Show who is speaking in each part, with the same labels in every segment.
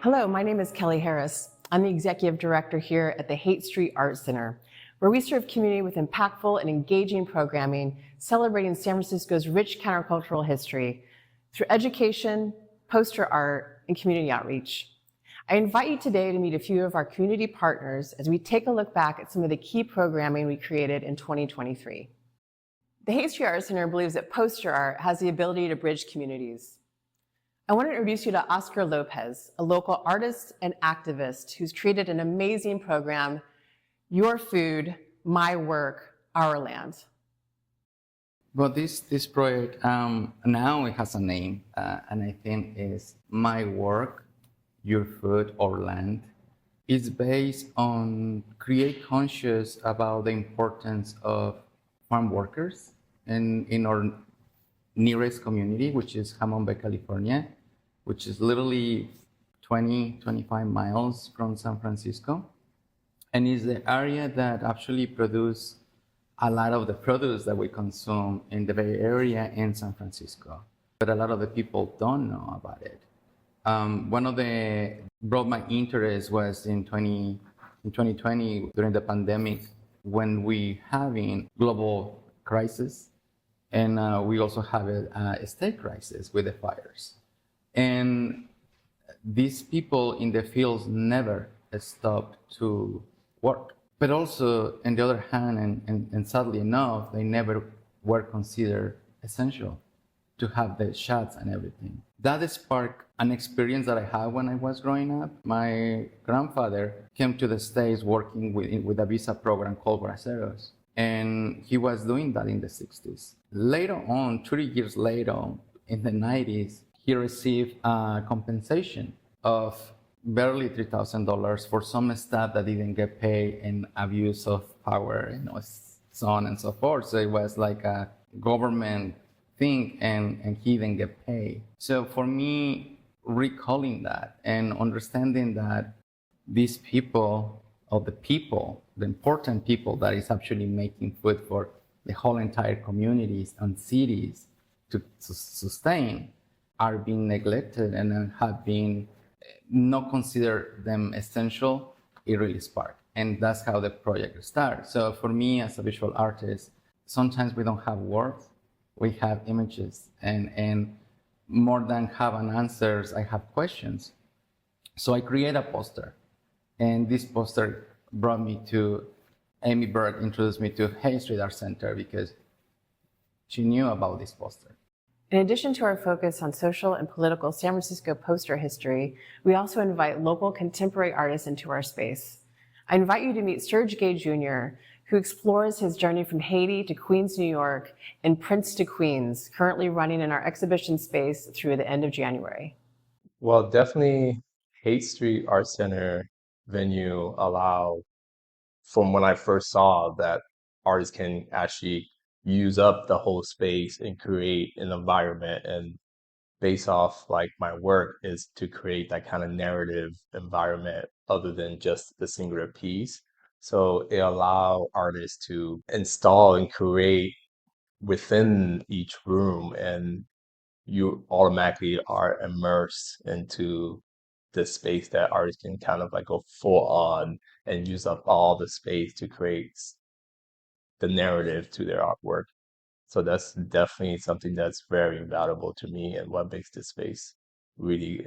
Speaker 1: Hello, my name is Kelly Harris. I'm the Executive Director here at the Haight-Ashbury Art Center, where we serve community with impactful and engaging programming, celebrating San Francisco's rich countercultural history through education, poster art, and community outreach. I invite you today to meet a few of our community partners as we take a look back at some of the key programming we created in 2023. The Haight-Ashbury Art Center believes that poster art has the ability to bridge communities. I want to introduce you to Oscar Lopez, a local artist and activist who's created an amazing program, Your Food, My Work, Our Land.
Speaker 2: Well, this project now it has a name, and I think is My Work, Your Food, Our Land. It's based on create conscious about the importance of farm workers in our nearest community, which is Hamon Bay, California, which is literally 25 miles from San Francisco, and is the area that actually produce a lot of the produce that we consume in the Bay Area and San Francisco. But a lot of the people don't know about it. One of the brought my interest was in 2020 during the pandemic, when we having global crisis, and we also have a state crisis with the fires. And these people in the fields never stop to work. But also, on the other hand, and sadly enough, they never were considered essential to have the shots and everything. That sparked an experience that I had when I was growing up. My grandfather came to the States working with a visa program called Braceros, and he was doing that in the 60s. Later on, 30 years later, in the 90s, he received a compensation of barely $3,000 for some staff that didn't get paid and abuse of power and so on and so forth. So it was like a government thing, and he didn't get paid. So for me, recalling that and understanding that these people, or the important people that is actually making food for the whole entire communities and cities to sustain, are being neglected and have been not considered them essential, it really sparked. And that's how the project started. So for me as a visual artist, sometimes we don't have words, we have images, and more than having answers, I have questions. So I create a poster, and this poster brought me to Amy Berk, introduced me to Haight-Ashbury Art Center because she knew about this poster.
Speaker 1: In addition to our focus on social and political San Francisco poster history, we also invite local contemporary artists into our space. I invite you to meet Serge Gay Jr., who explores his journey from Haiti to Queens, New York, and Prince to Queens, currently running in our exhibition space through the end of January.
Speaker 3: Well, definitely Haight-Ashbury Art Center venue allow, from when I first saw that artists can actually use up the whole space and create an environment, and based off like my work is to create that kind of narrative environment other than just the singular piece. So it allow artists to install and create within each room, and you automatically are immersed into the space that artists can kind of like go full on and use up all the space to create the narrative to their artwork. So that's definitely something that's very valuable to me, and what makes this space really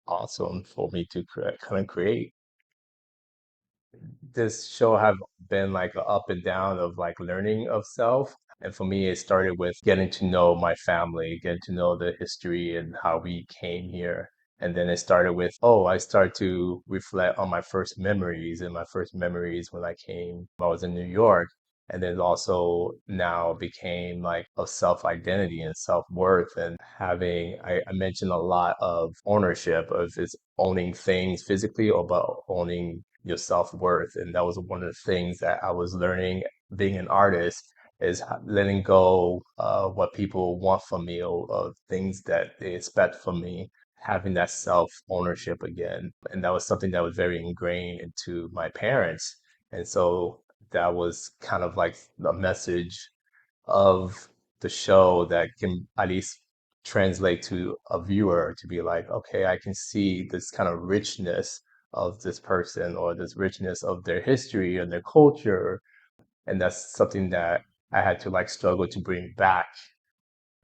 Speaker 3: awesome for me to kind of create. This show have been like an up and down of like learning of self. And for me, it started with getting to know my family, getting to know the history and how we came here. And then it started with, oh, I started to reflect on my first memories. And my first memories when I was in New York. And then also now became like a self-identity and self-worth, and I mentioned a lot of ownership of it's owning things physically or about owning your self-worth. And that was one of the things that I was learning being an artist, is letting go of what people want from me, or things that they expect from me, having that self-ownership again. And that was something that was very ingrained into my parents. And so that was kind of like the message of the show that can at least translate to a viewer to be like, okay, I can see this kind of richness of this person or this richness of their history and their culture. And that's something that I had to like struggle to bring back.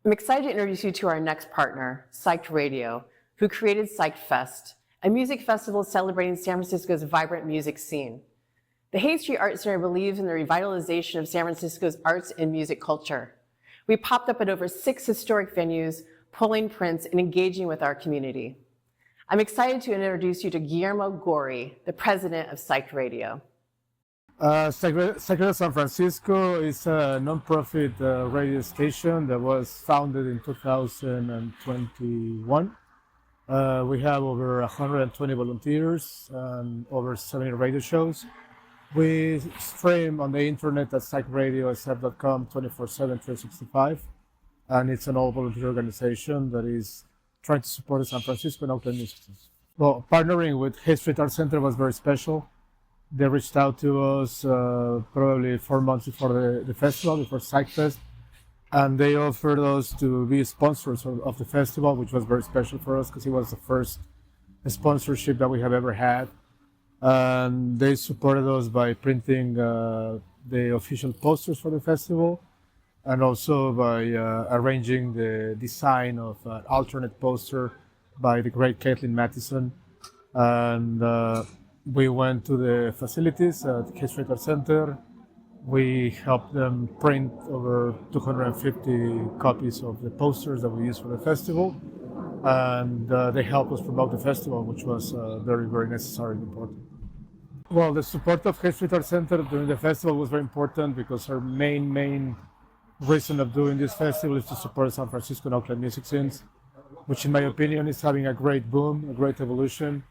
Speaker 1: I'm excited to introduce you to our next partner, Psyched Radio, who created Psyched Fest, a music festival celebrating San Francisco's vibrant music scene. The Haight-Ashbury Art Center believes in the revitalization of San Francisco's arts and music culture. We popped up at over 6 historic venues, pulling prints and engaging with our community. I'm excited to introduce you to Guillermo Goyri, the president of Psyched Radio.
Speaker 4: Psyched San Francisco is a non-profit radio station that was founded in 2021. We have over 120 volunteers and over 70 radio shows. We stream on the internet at psychedradiosf.com 24/7, 365, and it's an all-volunteer organization that is trying to support the San Francisco and Oakland music scene. Well, partnering with Haight-Ashbury Art Center was very special. They reached out to us probably 4 months before the festival, before Psyched Fest, and they offered us to be sponsors of the festival, which was very special for us because it was the first sponsorship that we have ever had. And they supported us by printing the official posters for the festival, and also by arranging the design of an alternate poster by the great Caitlin Mattison. And we went to the facilities at the Haight-Ashbury Art Center. We helped them print over 250 copies of the posters that we used for the festival. And they helped us promote the festival, which was very, very necessary and important. Well, the support of Haight-Ashbury Art Center during the festival was very important because our main reason of doing this festival is to support San Francisco and Oakland music scenes, which in my opinion is having a great boom, a great evolution.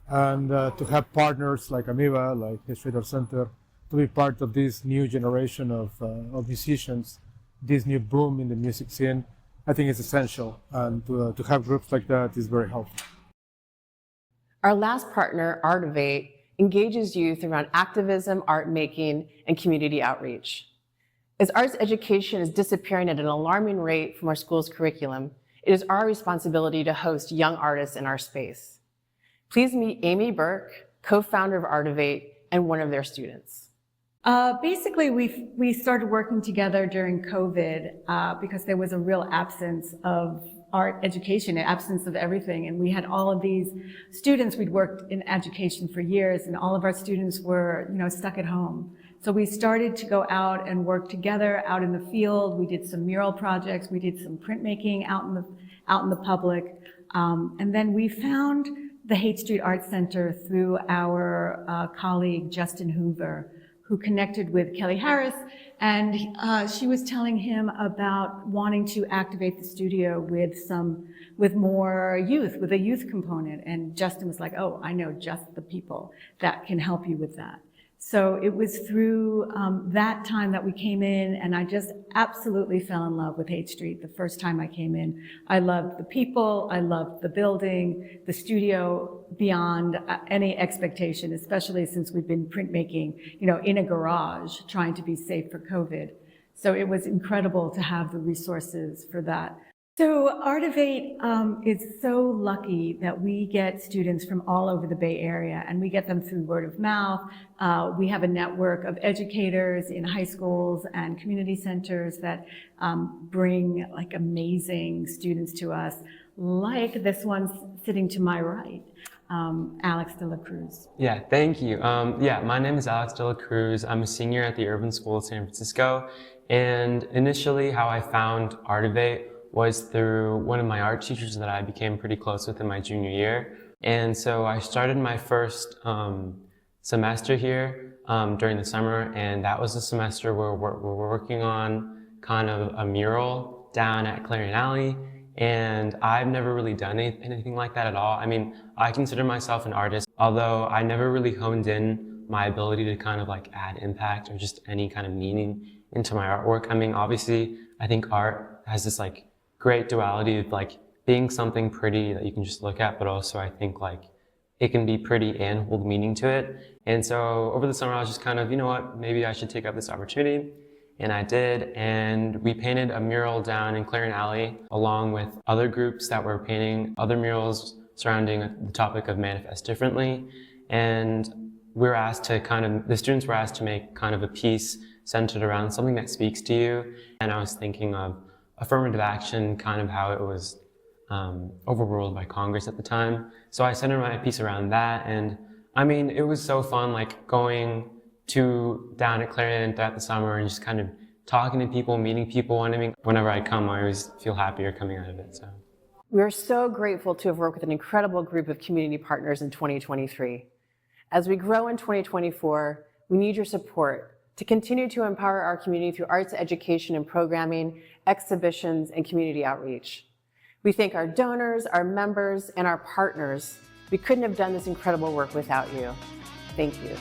Speaker 4: And to have partners like Amoeba, like Haight-Ashbury Art Center, to be part of this new generation of musicians, this new boom in the music scene, I think is essential. And to have groups like that is very helpful.
Speaker 1: Our last partner, Artivate, engages youth around activism, art making, and community outreach. As arts education is disappearing at an alarming rate from our school's curriculum, it is our responsibility to host young artists in our space. Please meet Amy Berk, co-founder of Artivate and one of their students.
Speaker 5: Basically, we started working together during COVID because there was a real absence of art education, an absence of everything. And we had all of these students, we'd worked in education for years, and all of our students were, stuck at home. So we started to go out and work together out in the field. We did some mural projects. We did some printmaking out in the public. And then we found the Haight-Ashbury Art Center through our colleague, Justin Hoover, who connected with Kelly Harris, and she was telling him about wanting to activate the studio with more youth, with a youth component. And Justin was like, oh, I know just the people that can help you with that. So it was through that time that we came in, and I just absolutely fell in love with Haight-Ashbury the first time I came in. I loved the people, I loved the building, the studio beyond any expectation, especially since we've been printmaking, in a garage, trying to be safe for COVID. So it was incredible to have the resources for that. So Artivate is so lucky that we get students from all over the Bay Area, and we get them through word of mouth. We have a network of educators in high schools and community centers that bring like amazing students to us, like this one sitting to my right, Alex de la Cruz.
Speaker 6: Yeah, thank you. My name is Alex de la Cruz. I'm a senior at the Urban School of San Francisco, and initially how I found Artivate was through one of my art teachers that I became pretty close with in my junior year. And so I started my first semester here during the summer, and that was the semester where we're working on kind of a mural down at Clarion Alley. And I've never really done anything like that at all. I mean, I consider myself an artist, although I never really honed in my ability to kind of like add impact or just any kind of meaning into my artwork. I mean, obviously, I think art has this like great duality of like being something pretty that you can just look at, but also I think like it can be pretty and hold meaning to it. And so over the summer I was just kind of, maybe I should take up this opportunity. and I did, and we painted a mural down in Clarion Alley along with other groups that were painting other murals surrounding the topic of Manifest Differently. And we were asked to the students were asked to make kind of a piece centered around something that speaks to you. And I was thinking of affirmative action, kind of how it was overruled by Congress at the time. So I centered my piece around that, and I mean, it was so fun, like going down at Clarion throughout the summer and just kind of talking to people, meeting people. And I mean, whenever I come, I always feel happier coming out of it. So
Speaker 1: We are so grateful to have worked with an incredible group of community partners in 2023. As we grow in 2024, we need your support to continue to empower our community through arts education and programming, exhibitions, and community outreach. We thank our donors, our members, and our partners. We couldn't have done this incredible work without you. Thank you.